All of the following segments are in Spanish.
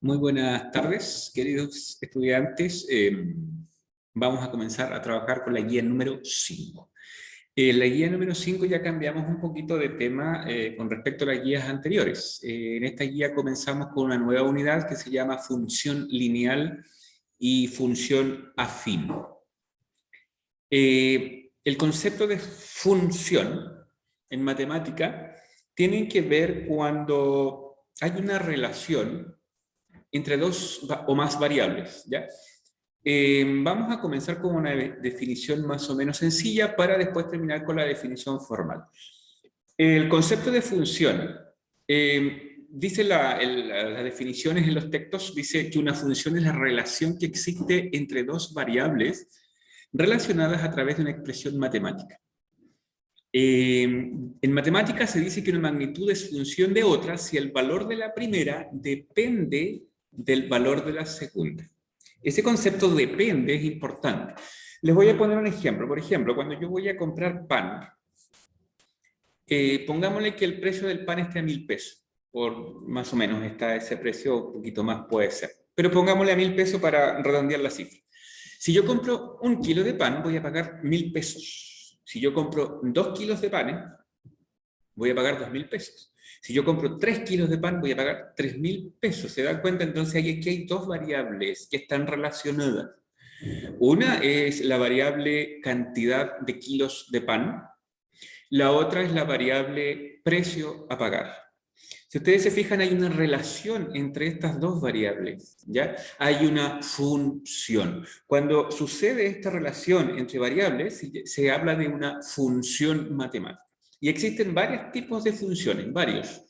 Muy buenas tardes, queridos estudiantes. Vamos a comenzar a trabajar con la guía número 5. En la guía número 5 ya cambiamos un poquito de tema con respecto a las guías anteriores. En esta guía comenzamos con una nueva unidad que se llama función lineal y función afín. El concepto de función en matemática tiene que ver cuando hay una relación entre dos o más variables, ¿ya? Vamos a comenzar con una definición más o menos sencilla para después terminar con la definición formal. El concepto de función, dice las definiciones en los textos, dice que una función es la relación que existe entre dos variables relacionadas a través de una expresión matemática. En matemáticas se dice que una magnitud es función de otra si el valor de la primera depende del valor de la segunda. Ese concepto depende es importante. Les voy a poner un ejemplo. Por ejemplo, cuando yo voy a comprar pan, pongámosle que el precio del pan esté a 1.000 pesos. Por más o menos está ese precio, un poquito más puede ser. Pero pongámosle a 1.000 pesos para redondear la cifra. Si yo compro 1 kilo de pan, voy a pagar 1.000 pesos. Si yo compro 2 kilos de pan, voy a pagar 2.000 pesos. Si yo compro 3 kilos de pan, voy a pagar 3.000 pesos. ¿Se dan cuenta? Entonces aquí hay dos variables que están relacionadas. Una es la variable cantidad de kilos de pan. La otra es la variable precio a pagar. Si ustedes se fijan, hay una relación entre estas dos variables, ¿ya? Hay una función. Cuando sucede esta relación entre variables, se habla de una función matemática. Y existen varios tipos de funciones, varios.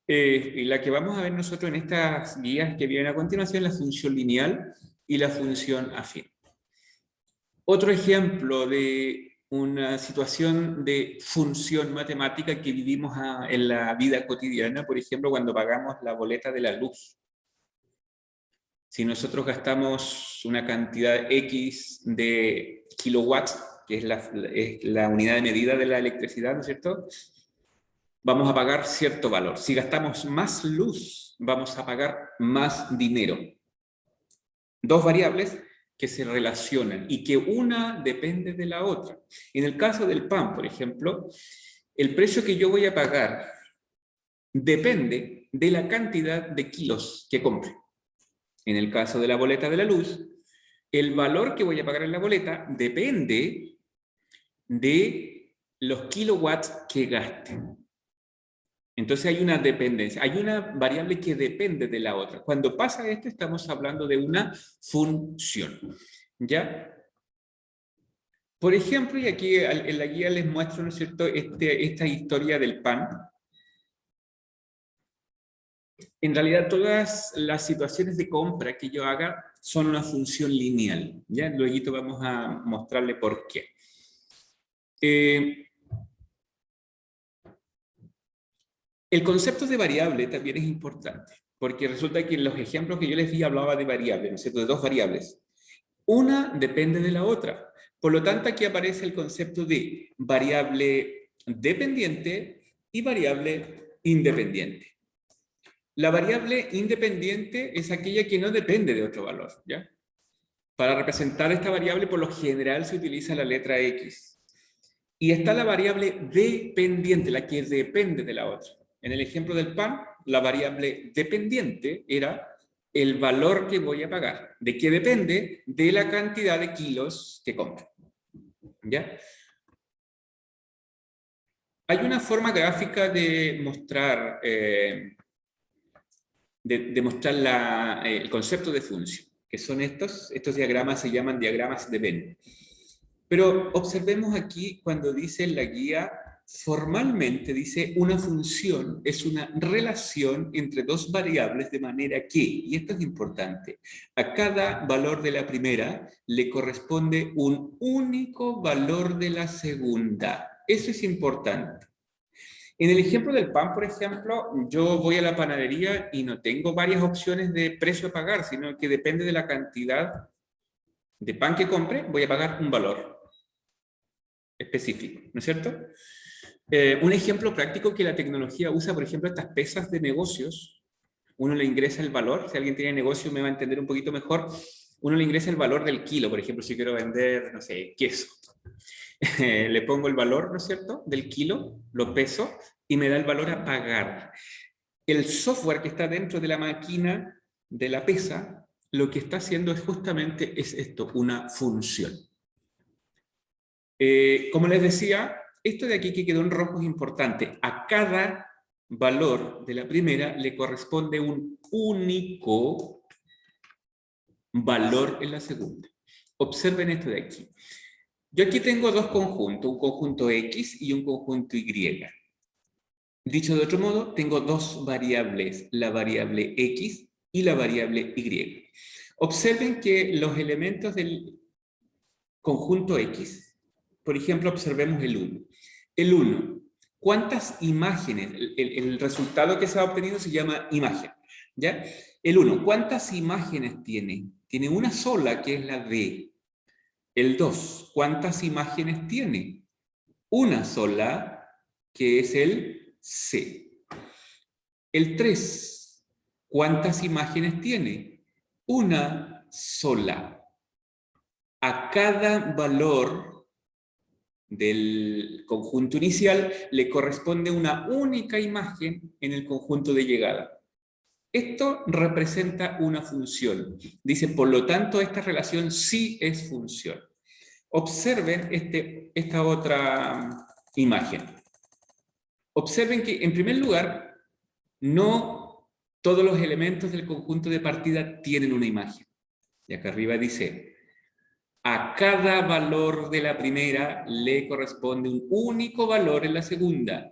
Y la que vamos a ver nosotros en estas guías que vienen a continuación, la función lineal y la función afín. Otro ejemplo de una situación de función matemática que vivimos en la vida cotidiana, por ejemplo, cuando pagamos la boleta de la luz. Si nosotros gastamos una cantidad X de kilowatts, que es la unidad de medida de la electricidad, ¿no es cierto?, vamos a pagar cierto valor. Si gastamos más luz, vamos a pagar más dinero. Dos variables que se relacionan y que una depende de la otra. En el caso del pan, por ejemplo, el precio que yo voy a pagar depende de la cantidad de kilos que compre. En el caso de la boleta de la luz, el valor que voy a pagar en la boleta depende de los kilowatts que gaste. Entonces hay una dependencia, hay una variable que depende de la otra. Cuando pasa esto, estamos hablando de una función, ¿ya? Por ejemplo, y aquí en la guía les muestro, ¿no es cierto?, esta historia del pan. En realidad, todas las situaciones de compra que yo haga son una función lineal, ¿ya? Luego vamos a mostrarle por qué. El concepto de variable también es importante, porque resulta que en los ejemplos que yo les di hablaba de variables, ¿no es cierto?, de dos variables. Una depende de la otra. Por lo tanto, aquí aparece el concepto de variable dependiente y variable independiente. La variable independiente es aquella que no depende de otro valor, ¿ya? Para representar esta variable, por lo general se utiliza la letra X. Y está la variable dependiente, la que depende de la otra. En el ejemplo del pan, la variable dependiente era el valor que voy a pagar. ¿De qué depende? De la cantidad de kilos que compro. ¿Ya? Hay una forma gráfica de mostrar, el concepto de función, que son estos diagramas se llaman diagramas de Venn. Pero observemos aquí cuando dice en la guía, formalmente dice una función es una relación entre dos variables de manera que, y esto es importante, a cada valor de la primera le corresponde un único valor de la segunda. Eso es importante. En el ejemplo del pan, por ejemplo, yo voy a la panadería y no tengo varias opciones de precio a pagar, sino que depende de la cantidad de pan que compre, voy a pagar un valor específico, ¿no es cierto? Un ejemplo práctico que la tecnología usa, por ejemplo, estas pesas de negocios, uno le ingresa el valor, si alguien tiene negocio me va a entender un poquito mejor, uno le ingresa el valor del kilo, por ejemplo, si quiero vender, no sé, queso. Le pongo el valor, ¿no es cierto?, del kilo, lo peso, y me da el valor a pagar. El software que está dentro de la máquina de la pesa, lo que está haciendo es justamente esto, una función. Como les decía, esto de aquí que quedó en rojo es importante. A cada valor de la primera le corresponde un único valor en la segunda. Observen esto de aquí. Yo aquí tengo dos conjuntos, un conjunto X y un conjunto Y. Dicho de otro modo, tengo dos variables, la variable X y la variable Y. Observen que los elementos del conjunto X, por ejemplo, observemos el 1. El 1, ¿cuántas imágenes? El resultado que se ha obtenido se llama imagen, ¿ya? El 1, ¿cuántas imágenes tiene? Tiene una sola, que es la D. El 2, ¿cuántas imágenes tiene? Una sola, que es el C. El 3, ¿cuántas imágenes tiene? Una sola. A cada valor del conjunto inicial le corresponde una única imagen en el conjunto de llegada. Esto representa una función. Dice, por lo tanto, esta relación sí es función. Observen esta otra imagen. Observen que, en primer lugar, no todos los elementos del conjunto de partida tienen una imagen. Y acá arriba dice, a cada valor de la primera le corresponde un único valor en la segunda.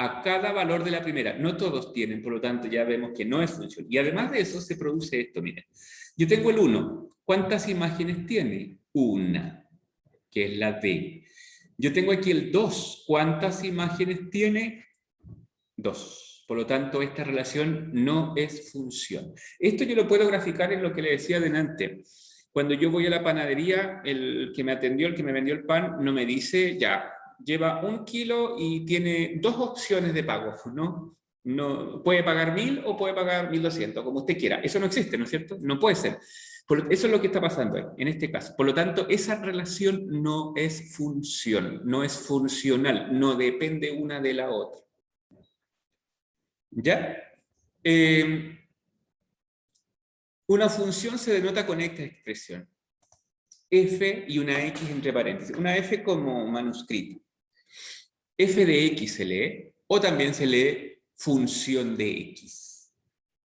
A cada valor de la primera. No todos tienen, por lo tanto ya vemos que no es función. Y además de eso se produce esto, miren. Yo tengo el 1. ¿Cuántas imágenes tiene? Una, que es la D. Yo tengo aquí el 2. ¿Cuántas imágenes tiene? 2. Por lo tanto, esta relación no es función. Esto yo lo puedo graficar en lo que le decía delante. Cuando yo voy a la panadería, el que me atendió, el que me vendió el pan, no me dice, ya, lleva 1 kilo y tiene 2 opciones de pago, ¿no? No, puede pagar 1.000 o puede pagar 1.200, como usted quiera. Eso no existe, ¿no es cierto? No puede ser. Eso es lo que está pasando ahí, en este caso. Por lo tanto, esa relación no es función, no es funcional, no depende una de la otra. ¿Ya? Una función se denota con esta expresión. F y una X entre paréntesis. Una F como manuscrito. F de X se lee, o también se lee función de X.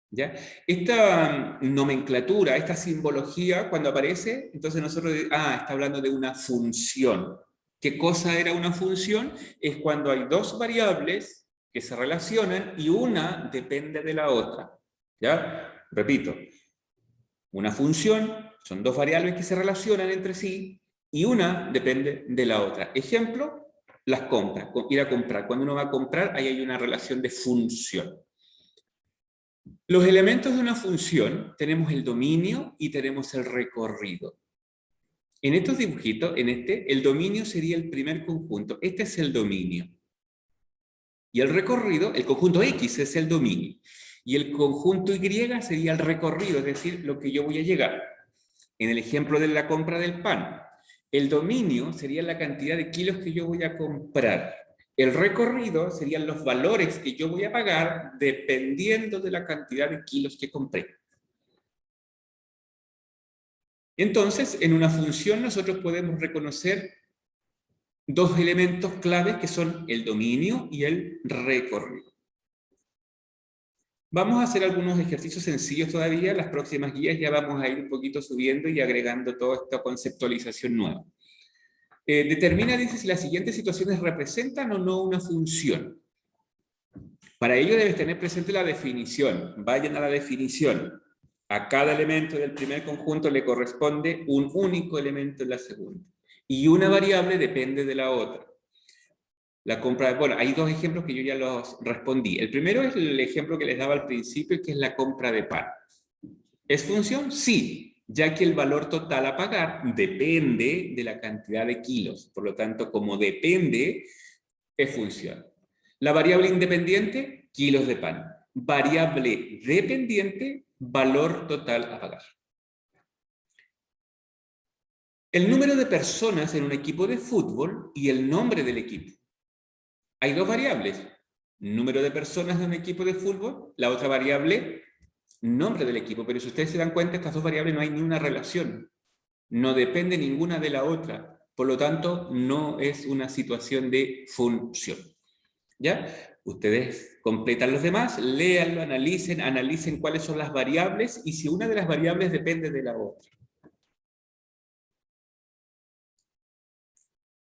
¿Ya? Esta nomenclatura, esta simbología, cuando aparece, entonces nosotros, está hablando de una función. ¿Qué cosa era una función? Es cuando hay dos variables que se relacionan y una depende de la otra. ¿Ya? Repito, una función son dos variables que se relacionan entre sí y una depende de la otra. Ejemplo, las compras, ir a comprar. Cuando uno va a comprar, ahí hay una relación de función. Los elementos de una función tenemos el dominio y tenemos el recorrido. En estos dibujitos, el dominio sería el primer conjunto. Este es el dominio. Y el recorrido, el conjunto X es el dominio. Y el conjunto Y sería el recorrido, es decir, lo que yo voy a llegar. En el ejemplo de la compra del pan, el dominio sería la cantidad de kilos que yo voy a comprar. El recorrido serían los valores que yo voy a pagar dependiendo de la cantidad de kilos que compré. Entonces, en una función nosotros podemos reconocer dos elementos claves que son el dominio y el recorrido. Vamos a hacer algunos ejercicios sencillos todavía. Las próximas guías ya vamos a ir un poquito subiendo y agregando toda esta conceptualización nueva. Determina, dice, si las siguientes situaciones representan o no una función. Para ello debes tener presente la definición. Vayan a la definición. A cada elemento del primer conjunto le corresponde un único elemento en la segunda. Y una variable depende de la otra. La compra, bueno, hay dos ejemplos que yo ya los respondí. El primero es el ejemplo que les daba al principio, que es la compra de pan. ¿Es función? Sí, ya que el valor total a pagar depende de la cantidad de kilos. Por lo tanto, como depende, es función. La variable independiente, kilos de pan. variable dependiente, valor total a pagar. El número de personas en un equipo de fútbol y el nombre del equipo. Hay dos variables. Número de personas de un equipo de fútbol, la otra variable, nombre del equipo. Pero si ustedes se dan cuenta, estas dos variables no hay ni una relación. No depende ninguna de la otra. Por lo tanto, no es una situación de función. ¿Ya? Ustedes completan los demás, léanlo, analicen cuáles son las variables y si una de las variables depende de la otra.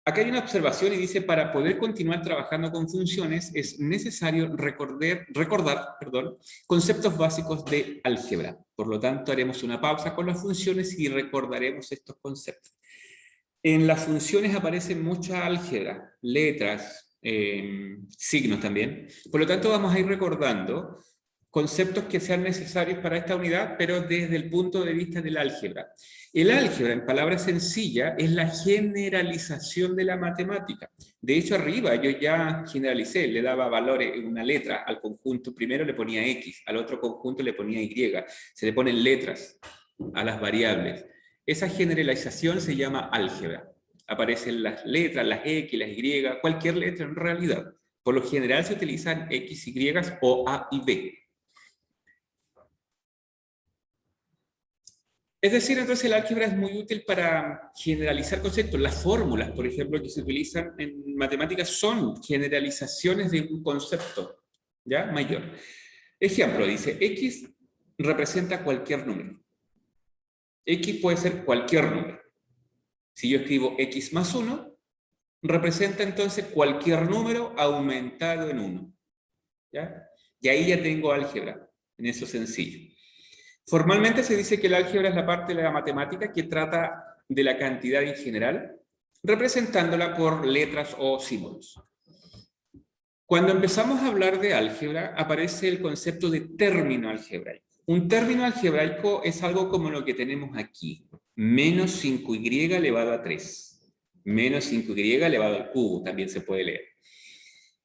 Acá hay una observación y dice, para poder continuar trabajando con funciones es necesario recordar conceptos básicos de álgebra. Por lo tanto, haremos una pausa con las funciones y recordaremos estos conceptos. En las funciones aparecen mucha álgebra, letras, signos también. Por lo tanto, vamos a ir recordando conceptos que sean necesarios para esta unidad, pero desde el punto de vista del álgebra. El álgebra, en palabras sencillas, es la generalización de la matemática. De hecho, arriba yo ya generalicé, le daba valores en una letra al conjunto. Primero le ponía X, al otro conjunto le ponía Y. Se le ponen letras a las variables. Esa generalización se llama álgebra. Aparecen las letras, las X, las Y, cualquier letra en realidad. Por lo general se utilizan X, Y o A y B. Es decir, entonces el álgebra es muy útil para generalizar conceptos. Las fórmulas, por ejemplo, que se utilizan en matemáticas son generalizaciones de un concepto, ¿ya? Mayor. Ejemplo, dice, X representa cualquier número. X puede ser cualquier número. Si yo escribo X más 1, representa entonces cualquier número aumentado en 1. ¿Ya? Y ahí ya tengo álgebra, en eso sencillo. Formalmente se dice que el álgebra es la parte de la matemática que trata de la cantidad en general, representándola por letras o símbolos. Cuando empezamos a hablar de álgebra, aparece el concepto de término algebraico. Un término algebraico es algo como lo que tenemos aquí. Menos 5y elevado a 3. Menos 5y elevado al cubo, también se puede leer.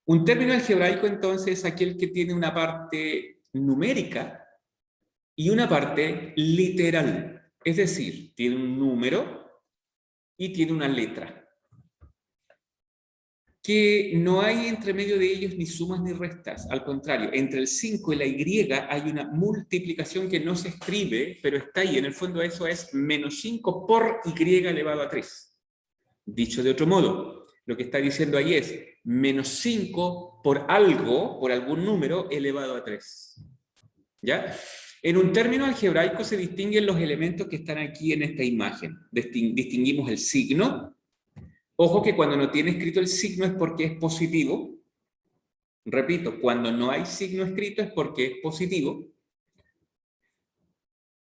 Un término algebraico, entonces, es aquel que tiene una parte numérica y una parte literal. Es decir, tiene un número y tiene una letra. Que no hay entre medio de ellos ni sumas ni restas. Al contrario, entre el 5 y la Y hay una multiplicación que no se escribe, pero está ahí. En el fondo eso es menos 5 por Y elevado a 3. Dicho de otro modo, lo que está diciendo ahí es menos 5 por algo, por algún número, elevado a 3. ¿Ya? En un término algebraico se distinguen los elementos que están aquí en esta imagen. Distinguimos el signo. Ojo que cuando no tiene escrito el signo es porque es positivo. Repito, cuando no hay signo escrito es porque es positivo.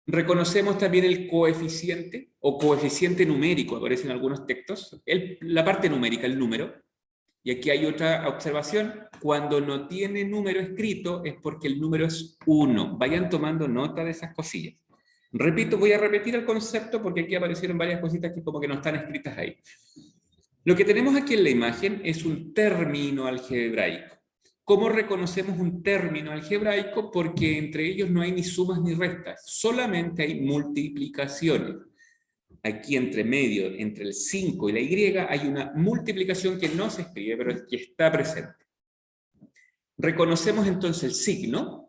Reconocemos también el coeficiente o coeficiente numérico, aparece en algunos textos. La parte numérica, el número. Y aquí hay otra observación. Cuando no tiene número escrito es porque el número es 1. Vayan tomando nota de esas cosillas. Repito, voy a repetir el concepto porque aquí aparecieron varias cositas que como que no están escritas ahí. Lo que tenemos aquí en la imagen es un término algebraico. ¿Cómo reconocemos un término algebraico? Porque entre ellos no hay ni sumas ni restas, solamente hay multiplicaciones. Aquí entre medio, entre el 5 y la Y, hay una multiplicación que no se escribe, pero que está presente. Reconocemos entonces el signo,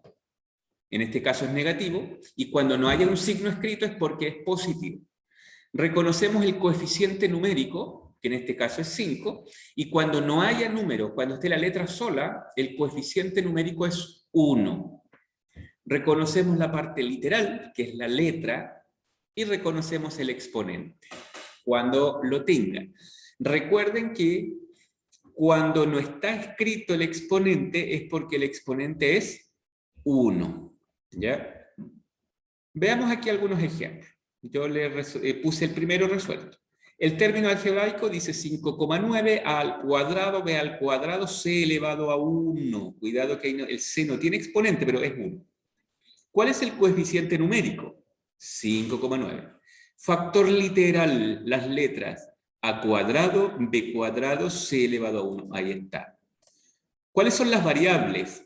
en este caso es negativo, y cuando no haya un signo escrito es porque es positivo. Reconocemos el coeficiente numérico, que en este caso es 5, y cuando no haya número, cuando esté la letra sola, el coeficiente numérico es 1. Reconocemos la parte literal, que es la letra, y reconocemos el exponente, cuando lo tengan. Recuerden que cuando no está escrito el exponente es porque el exponente es 1. ¿Ya? Veamos aquí algunos ejemplos. Yo le puse el primero resuelto. El término algebraico dice 5,9 a al cuadrado b al cuadrado c elevado a 1. Cuidado que el c no tiene exponente, pero es 1. ¿Cuál es el coeficiente numérico? 5,9. Factor literal, las letras a cuadrado, b cuadrado, c elevado a 1. Ahí está. ¿Cuáles son las variables?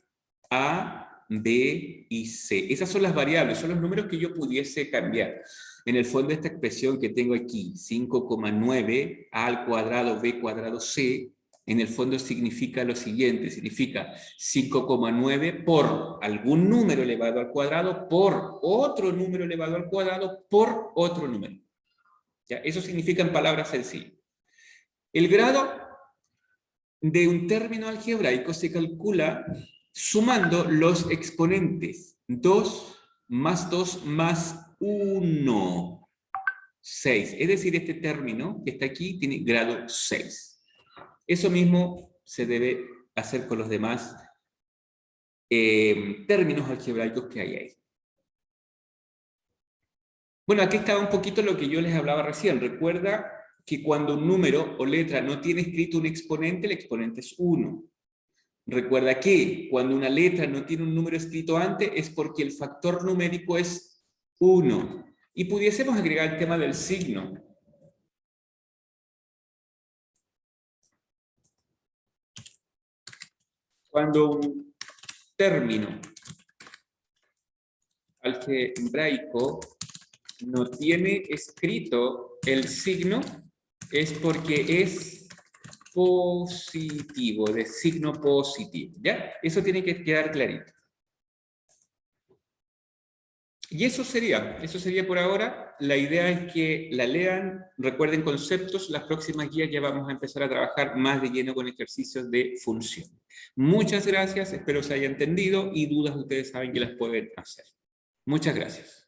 A B y C. Esas son las variables, son los números que yo pudiese cambiar. En el fondo, esta expresión que tengo aquí, 5,9 A al cuadrado B cuadrado C, en el fondo significa lo siguiente, significa 5,9 por algún número elevado al cuadrado, por otro número elevado al cuadrado, por otro número. ¿Ya? Eso significa en palabras sencillas. El grado de un término algebraico se calcula sumando los exponentes 2 más 2 más 1, 6. Es decir, este término que está aquí tiene grado 6. Eso mismo se debe hacer con los demás términos algebraicos que hay ahí. Bueno, aquí estaba un poquito lo que yo les hablaba recién. Recuerda que cuando un número o letra no tiene escrito un exponente, el exponente es 1. Recuerda que cuando una letra no tiene un número escrito antes es porque el factor numérico es 1. Y pudiésemos agregar el tema del signo. Cuando un término algebraico no tiene escrito el signo, es porque es positivo, de signo positivo, ¿ya? Eso tiene que quedar clarito. Y eso sería por ahora. La idea es que la lean, recuerden conceptos. Las próximas guías ya vamos a empezar a trabajar más de lleno con ejercicios de función. Muchas gracias, espero se haya entendido y dudas ustedes saben que las pueden hacer. Muchas gracias.